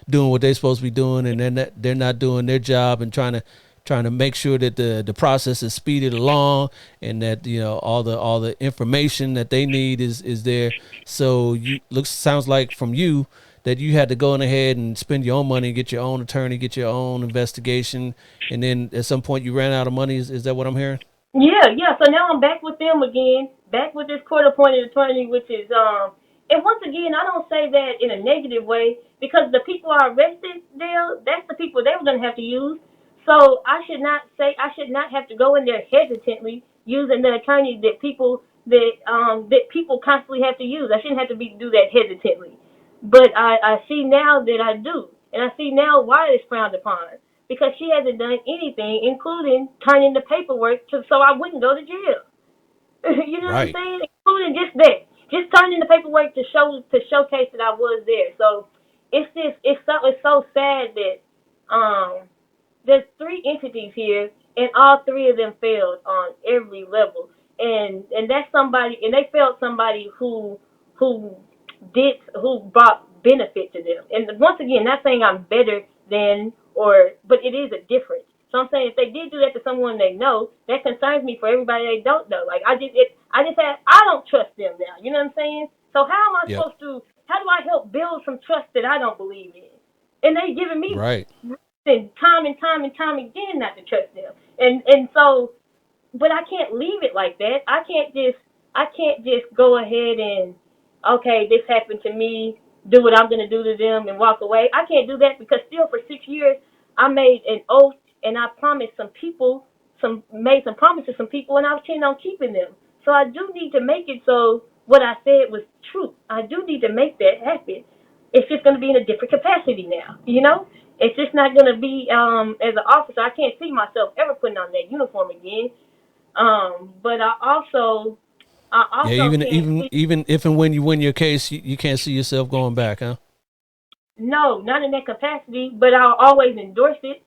doing what they're supposed to be doing, and they're not doing their job and trying to make sure that the process is speeded along, and that all the information that they need is there. So sounds like from you that you had to go in ahead and spend your own money, get your own attorney, get your own investigation, and then at some point you ran out of money. Is that what I'm hearing? Yeah, yeah. So now I'm back with them again, back with this court-appointed attorney, which is And once again, I don't say that in a negative way because the people I arrested there, that's the people they were gonna have to use. So I should not have to go in there hesitantly using the attorney that people constantly have to use. I shouldn't have to do that hesitantly. But I see now that I do, and I see now why it's frowned upon because she hasn't done anything, including turning the paperwork so I wouldn't go to jail. You know what I'm Right. saying? Including just that, just turning the paperwork to showcase that I was there. So it's so sad that there's three entities here, and all three of them failed on every level. And that's somebody, and they failed somebody who who brought benefit to them. And once again, not saying I'm better than but it is a difference. So I'm saying if they did do that to someone they know, that concerns me for everybody they don't know. Like I don't trust them now. You know what I'm saying? So how am I Yep. supposed to? How do I help build some trust that I don't believe in? And they giving me Right. time and time and time again not to trust them. And so, but I can't leave it like that. I can't just go ahead and okay, this happened to me, do what I'm gonna do to them and walk away. I can't do that because still for 6 years I made an oath and I promised some people made some promises to some people and I was intending on keeping them. So I do need to make it so what I said was true. I do need to make that happen. It's just gonna be in a different capacity now, you know? It's just not gonna be as an officer. I can't see myself ever putting on that uniform again. But I Yeah. also can't see. Even if and when you win your case, you can't see yourself going back, huh? No, not in that capacity, but I'll always endorse it.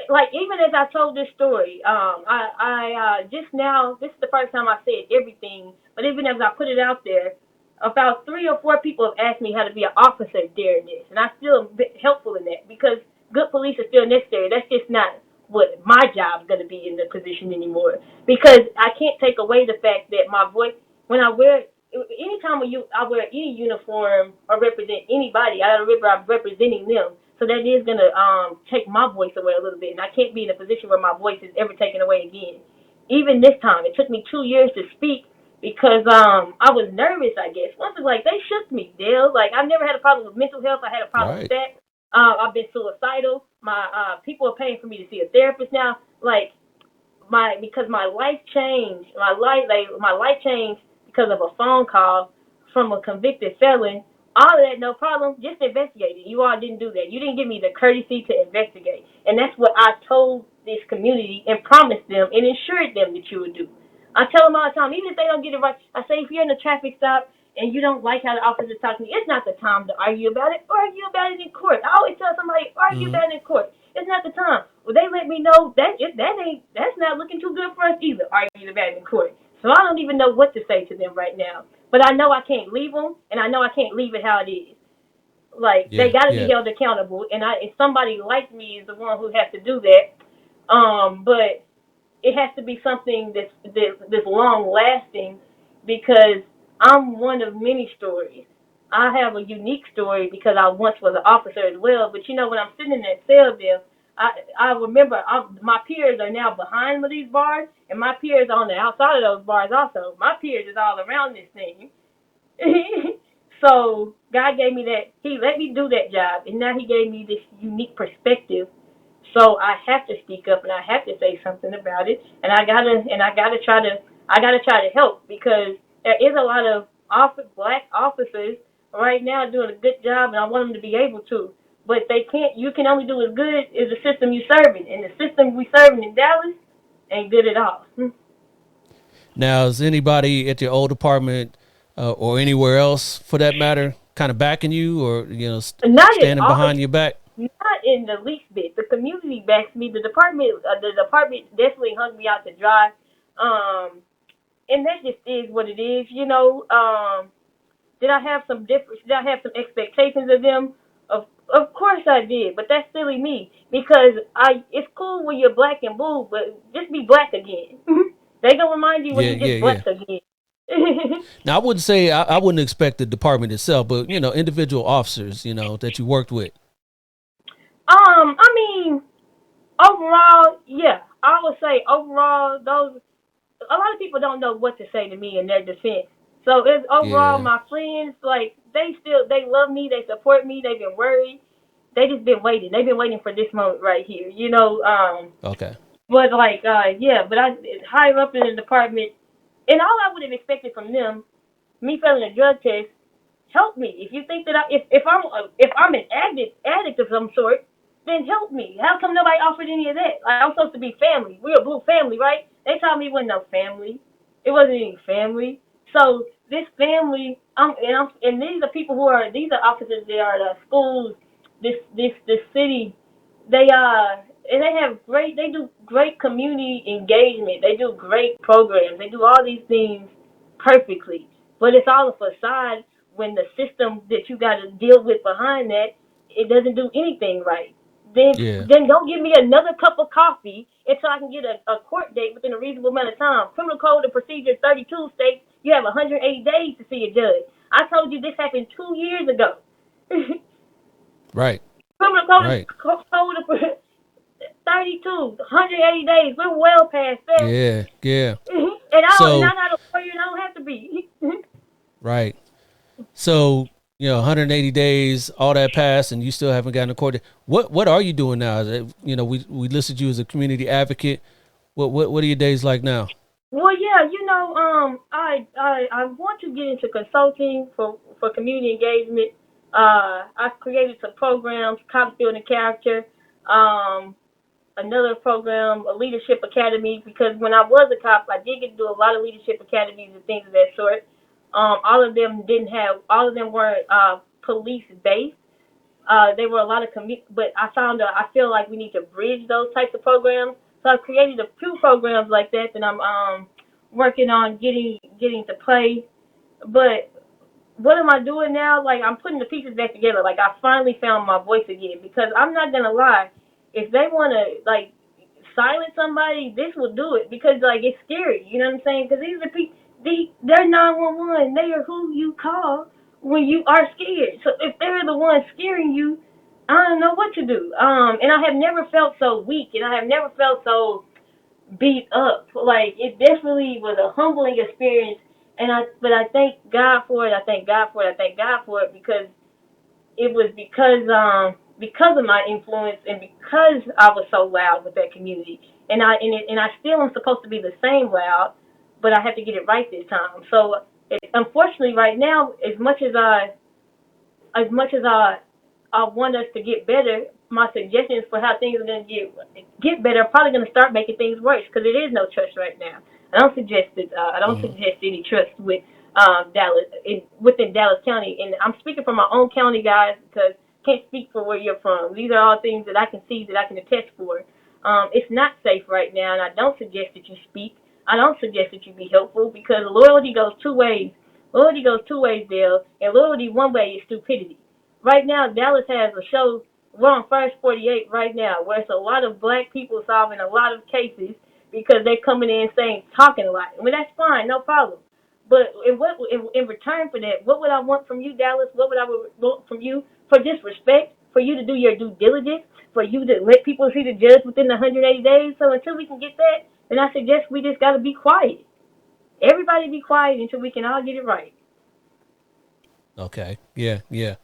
Like even as I told this story, I just now this is the first time I said everything, but even as I put it out there, about 3 or 4 people have asked me how to be an officer during this, and I still am helpful in that because good police are still necessary. That's just not what my job's going to be in the position anymore because I can't take away the fact that my voice when I wear anytime I wear any uniform or represent anybody, I remember I'm representing them. So that is gonna take my voice away a little bit, and I can't be in a position where my voice is ever taken away again. Even this time, it took me 2 years to speak because I was nervous. I guess once it's like they shook me, Dale. Like I've never had a problem with mental health. I had a problem with Right. that. I've been suicidal. My people are paying for me to see a therapist now. Like because my life changed. My life changed because of a phone call from a convicted felon. All of that, no problem. Just investigate it. You all didn't do that. You didn't give me the courtesy to investigate, and that's what I told this community and promised them and assured them that you would do. I tell them all the time, even if they don't get it right. I say if you're in a traffic stop and you don't like how the officer talks to me, it's not the time to argue about it. Argue about it in court. I always tell somebody, argue Mm-hmm. about it in court. It's not the time. Well, they let me know that's not looking too good for us either. Arguing about it in court. So I don't even know what to say to them right now. But I know I can't leave them, and I know I can't leave it how it is. Like they Yeah. got to be Yeah. held accountable, and somebody like me is the one who has to do that. But it has to be something that's long lasting because I'm one of many stories. I have a unique story because I once was an officer as well. But when I'm sitting in that cell there, I remember my peers are now behind these bars, and my peers are on the outside of those bars also. My peers is all around this thing. So God gave me that. He let me do that job, and now He gave me this unique perspective. So I have to speak up, and I have to say something about it, and I gotta try to help because there is a lot of black officers right now doing a good job, and I want them to be able to. But they can't. You can only do as good as the system you serving, and the system we serving in Dallas ain't good at all. Now, is anybody at your old department or anywhere else, for that matter, kind of backing you, or Not at standing all. behind your back? Not in the least bit. The community backs me. The department definitely hung me out to dry. Um, and that just is what it is, you know. Did I have some different? Did I have some expectations of them? Of course I did, but that's silly me because it's cool when you're black and blue, but just be black again. They gonna remind you when Yeah, you yeah, just yeah. black again. Now I wouldn't say I wouldn't expect the department itself, but individual officers, that you worked with. I mean, overall, yeah, I would say overall, those a lot of people don't know what to say to me in their defense. So it's overall Yeah. my friends, like they love me, they support me, they've been worried. They just been waiting. They've been waiting for this moment right here, you know. Okay. But like, yeah, but I higher up in the department, and all I would have expected from them, me failing a drug test, help me. If you think that if I'm an addict of some sort, then help me. How come nobody offered any of that? Like, I'm supposed to be family. We're a blue family, right? They told me it wasn't no family. It wasn't any family. So this family, and these are people who are these are officers. They are the schools. This city. And they have they do great community engagement. They do great programs. They do all these things perfectly, but it's all a facade when the system that you got to deal with behind that it doesn't do anything right. Yeah. Then don't give me another cup of coffee until I can get a court date within a reasonable amount of time. Criminal Code of Procedure 32 states you have 180 days to see a judge. I told you this happened 2 years ago. Right. Criminal Code Right. of 32, 180 days. We're well past that. Yeah. Yeah. And So I'm not a lawyer and I don't have to be. right. So 180 days, all that passed, and you still haven't gotten a court date. What are you doing now? We listed you as a community advocate. What are your days like now? Well, yeah, I want to get into consulting for community engagement. I've created some programs, Cops Building Character, um, another program, a leadership academy, because when I was a cop, I did get to do a lot of leadership academies and things of that sort. All of them weren't police based. They were a lot of but I feel like we need to bridge those types of programs. So I've created a few programs like that that I'm working on getting to play. But what am I doing now? Like, I'm putting the pieces back together. Like, I finally found my voice again, because I'm not gonna lie, if they wanna like silence somebody, this will do it, because like it's scary. You know what I'm saying? Because these are people. They're 911. They are who you call when you are scared. So if they're the ones scaring you, I don't know what to do. And I have never felt so weak, and I have never felt so beat up. Like, it definitely was a humbling experience, but I thank God for it. I thank God for it. I thank God for it, because it was because of my influence, and because I was so loud with that community. And I still am supposed to be the same loud, but I have to get it right this time. So unfortunately right now, as much as I want us to get better, my suggestions for how things are going to get better are probably going to start making things worse, because it is no trust right now. I don't Hmm. suggest any trust with within Dallas County, and I'm speaking from my own county, guys, because I can't speak for where you're from. These are all things that I can see, that I can attest for. It's not safe right now, and I don't suggest that you speak. I don't suggest that you be helpful, because loyalty goes two ways. Loyalty goes two ways, Dale, and loyalty one way is stupidity. Right now, Dallas has a show. We're on First 48 right now, where it's a lot of black people solving a lot of cases, because they're coming in saying, talking a lot. I mean, that's fine, no problem. But in return for that, what would I want from you, Dallas? What would I want from you? For just respect, for you to do your due diligence, for you to let people see the judge within the 180 days. So until we can get that, then I suggest we just got to be quiet. Everybody be quiet until we can all get it right. Okay. Yeah. Yeah.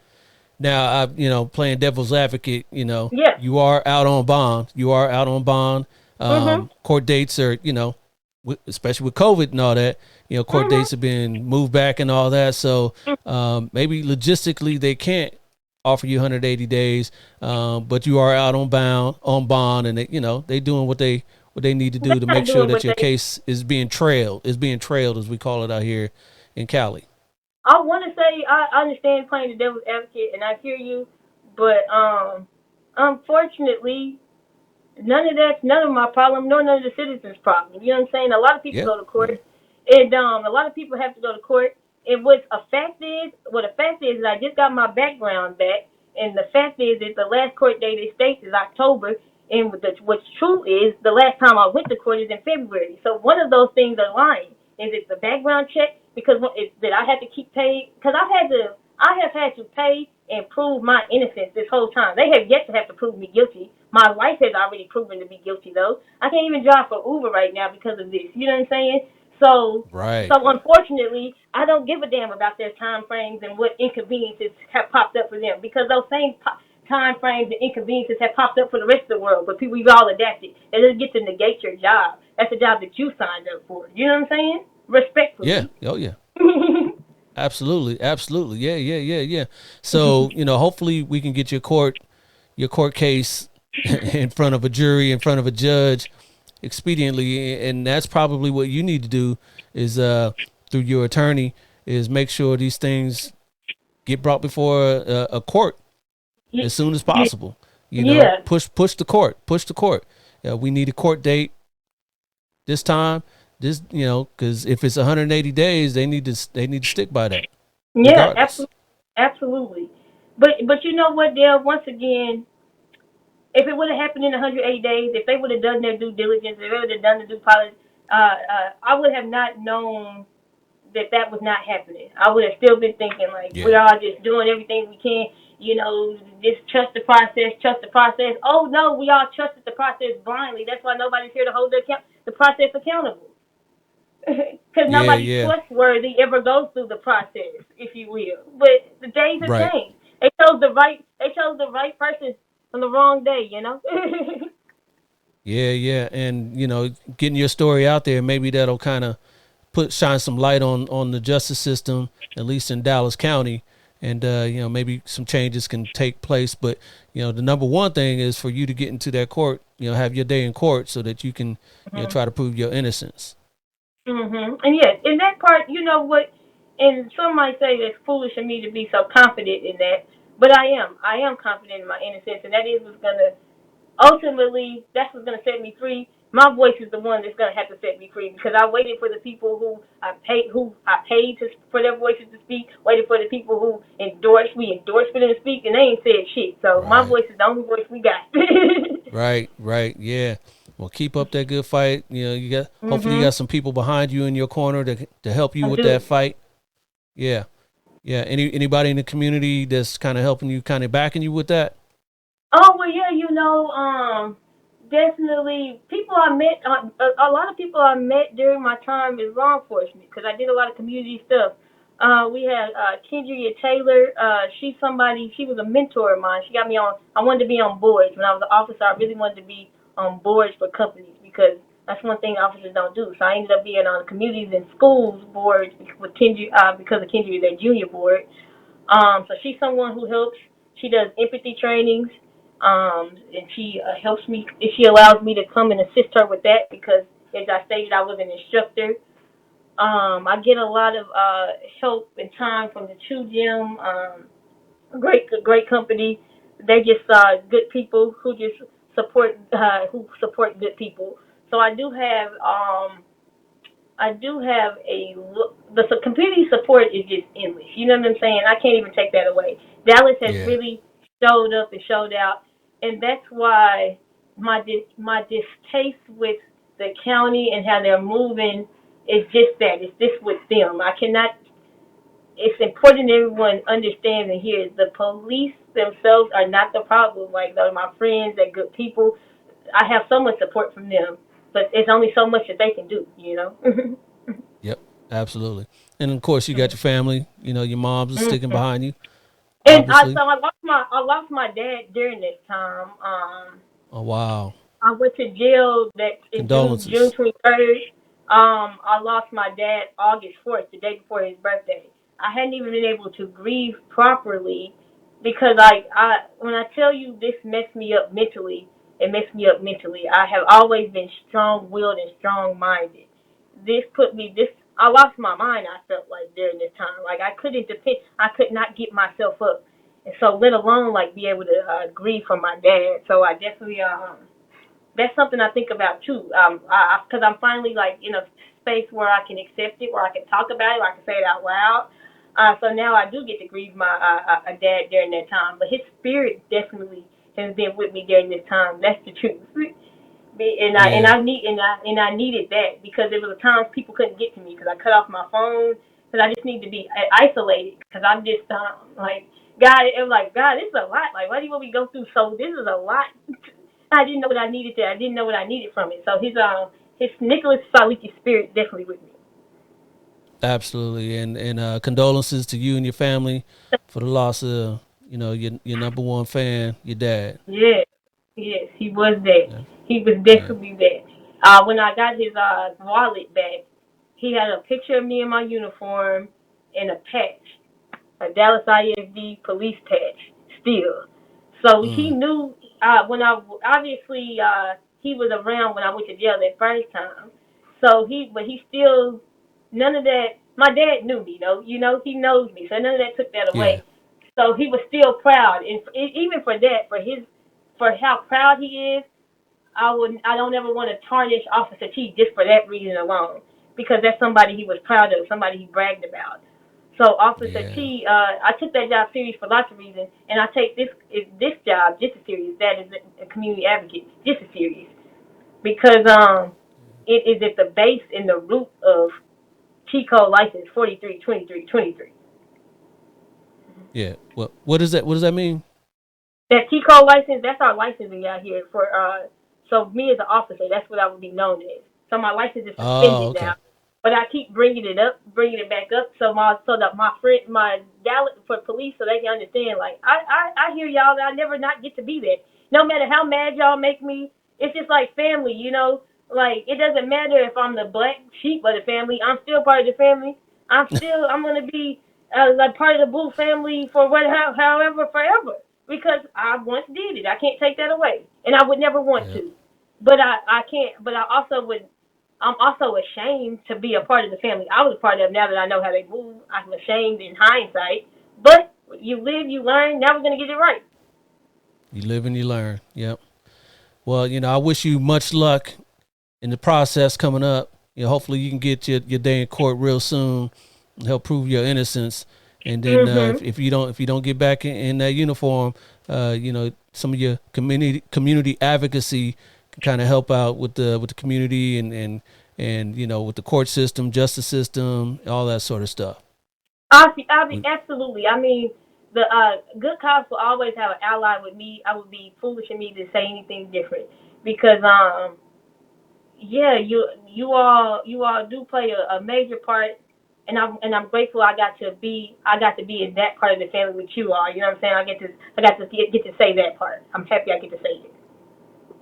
Now, playing devil's advocate, Yeah. you are out on bond. You are out on bond. Mhm. Court dates are, especially with COVID and all that, court Mhm. dates have been moved back and all that. So maybe logistically they can't offer you 180 days, but you are out on bond, and they doing what they need to They're do to make not sure doing that what your they. case is being trailed, as we call it out here in Cali. I want to say I understand playing the devil's advocate, and I hear you, but unfortunately, none of my problem, nor none of the citizens' problem. You know what I'm saying? A lot of people Yeah. go to Yeah. court, And a lot of people have to go to court. And what a fact is I just got my background back, and the fact is that the last court date in states is October, and what's true is the last time I went to court is in February. So one of those things are lying. Is it the background check? Because that I had to keep paying? Because I have had to pay and prove my innocence this whole time. They have yet to have to prove me guilty. My wife has already proven to be guilty, though. I can't even drive for Uber right now because of this. You know what I'm saying? So, Right. so unfortunately, I don't give a damn about their time frames and what inconveniences have popped up for them, because those same time frames and inconveniences have popped up for the rest of the world. But people, we've all adapted. They just get to negate your job. That's the job that you signed up for. You know what I'm saying? Yeah. Respectfully. Oh yeah. Absolutely. Absolutely. Yeah. Yeah. Yeah. Yeah. So hopefully we can get your court case in front of a jury, in front of a judge, expediently, and that's probably what you need to do is through your attorney is make sure these things get brought before a court as soon as possible. Yeah. Push the court, push the court. We need a court date this time. This, because if it's 180 days, they need to stick by that, Yeah, regardless. absolutely. But you know what, Dale? Once again, if it would have happened in 180 days, if they would have done their due diligence, if they would have done the due policy, I would have not known that was not happening. I would have still been thinking like Yeah. we're all just doing everything we can, just trust the process, trust the process. Oh no, we all trusted the process blindly. That's why nobody's here to hold the process accountable. Because Yeah. nobody Yeah. trustworthy ever goes through the process, if you will. But the days have Right. changed. They chose the right person on the wrong day. Yeah. Yeah. And getting your story out there, maybe that'll kind of shine some light on the justice system, at least in Dallas County, and maybe some changes can take place. But the number one thing is for you to get into that court, have your day in court so that you can Mhm. try to prove your innocence. And yes, in that part, you know what? And some might say it's foolish of me to be so confident in that, but I am. I am confident in my innocence, and that is what's gonna ultimately, that's what's going to set me free. My voice is the one that's going to have to set me free, because I waited for the people who I paid for their voices to speak, waited for the people who endorsed for them to speak, and they ain't said shit. So my Right. voice is the only voice we got. Right. Right. Yeah. Well, keep up that good fight. You got hopefully you Mhm. got some people behind you in your corner to help you I with that do. fight. Yeah. Yeah. Anybody in the community that's kind of helping you, kind of backing you with that? Oh well, yeah, definitely people I met. A lot of people I met during my time in law enforcement, because I did a lot of community stuff. We had Kendria Taylor. She's somebody. She was a mentor of mine. She got me on. I wanted to be on boards when I was an officer. I really wanted to be on boards for companies, because that's one thing officers don't do. So I ended up being on communities and schools boards with Kendria, because of Kendria, their junior board. So she's someone who helps. She does empathy trainings, and she helps me. She allows me to come and assist her with that, because, as I stated, I was an instructor. I get a lot of help and time from the True Gym. Great company. They just good people who support good people. So I do have the community support is just endless. You know what I'm saying? I can't even take that away. Dallas has Yeah. really showed up and showed out, and that's why my distaste with the county and how they're moving is just that. It's just with them. I cannot. It's important everyone understands and hears the police themselves are not the problem. Like, they're my friends, they're good people. I have so much support from them, but it's only so much that they can do. Yep. Absolutely. And of course, you got your family. Your mom's is sticking Mhm. behind you, And I obviously. so I lost my dad during this time. Oh wow. I went to jail that in June Condolences. 23rd. I lost my dad August 4th, the day before his birthday. I hadn't even been able to grieve properly, because I when I tell you this messed me up mentally, it messed me up mentally. I have always been strong-willed and strong-minded. This I lost my mind. I felt like during this time, like I couldn't depend. I could not get myself up, and so let alone like be able to grieve for my dad. So I definitely that's something I think about too. Because I'm finally like in a space where I can accept it, where I can talk about it, where I can say it out loud. So now I do get to grieve my a dad during that time, but his spirit definitely has been with me during this time. That's the truth. Yeah. I needed that because there was times people couldn't get to me because I cut off my phone because I just need to be isolated because I'm just like God. It was like God, this is a lot. Like why do you want me to go through? So this is a lot. I didn't know what I needed there. I didn't know what I needed from it. So his Nicholas Tsalikis spirit definitely with me. Absolutely. And condolences to you and your family for the loss of, your number one fan, your dad. Yes, yes, he was there. Yeah. He was Yeah. definitely there. When I got his wallet back, he had a picture of me in my uniform and a patch, a Dallas ISD police patch, still. So he Mm. knew when I obviously he was around when I went to jail that first time. So but he still none of that. My dad knew me, he knows me, so none of that took that Yeah. away. So he was still proud, and even for that, for how proud he is, I don't ever want to tarnish Officer T just for that reason alone, because that's somebody he was proud of, somebody he bragged about. So Officer Yeah. T, I took that job serious for lots of reasons, and I take this job just as serious. That is a community advocate, just as serious, because it is at the base and the root of Chico license 432323. Yeah. What is that? What does that mean? That T-code license, that's our licensing out here for, so me as an officer, that's what I would be known as. So my license is Oh, suspended okay. now. But I keep bringing it back up, so that my Dallas for police, so they can understand. Like I hear y'all, that I never not get to be there. No matter how mad y'all make me, it's just like family. Like it doesn't matter if I'm the black sheep of the family. I'm still part of the family. I'm gonna be like part of the blue family for however forever because I once did it. I can't take that away, and I would never want Yeah. to. But I can't. But I also would. I'm also ashamed to be a part of the family I was a part of. Now that I know how they move, I'm ashamed in hindsight. But you live, you learn. Now we're gonna get it right. You live and you learn. Yep. Well, I wish you much luck in the process coming up. Hopefully you can get your day in court real soon and help prove your innocence. And then Mhm. if you don't get back in that uniform, some of your community advocacy can kind of help out with the community and with the court system, justice system, all that sort of stuff. I'll be We, absolutely. I mean, the good cops will always have an ally with me. I would be foolish of me to say anything different because yeah, you all do play a major part, and I'm grateful I got to be in that part of the family with you all. You know what I'm saying? I got to get to say that part. I'm happy I get to say it.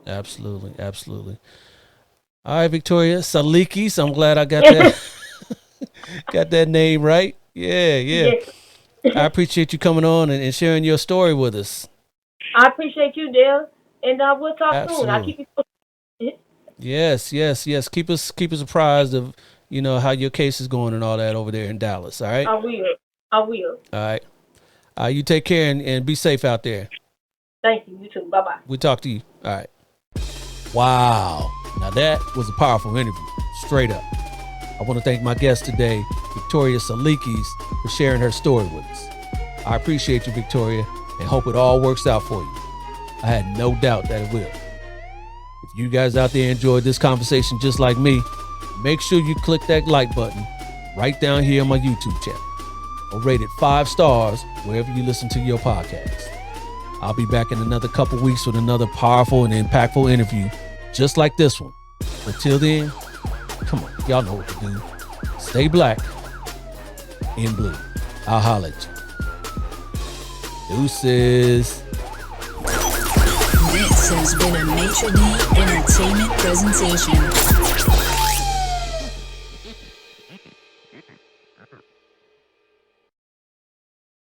absolutely, absolutely. All right, Victoria Tsalikis. I'm glad I got that got that name right. Yeah, yeah. Yes, I appreciate you coming on and sharing your story with us. I appreciate you, Dale, and we'll talk soon. I'll Absolutely. keep you posted. Yes, yes, yes. Keep us apprised of how your case is going and all that over there in Dallas. All right. I will. I will. All right. You take care and be safe out there. Thank you. You too. Bye bye. We talk to you. All right. Wow. Now that was a powerful interview. Straight up. I want to thank my guest today, Victoria Tsalikis, for sharing her story with us. I appreciate you, Victoria, and hope it all works out for you. I had no doubt that it will. If you guys out there enjoyed this conversation just like me, make sure you click that like button right down here on my YouTube channel or rate it 5 stars wherever you listen to your podcast. I'll be back in another couple weeks with another powerful and impactful interview just like this one. Until then, come on, y'all know what to do. Stay black in blue. I'll holler at you. Deuces. This has been a Maitre D Entertainment presentation.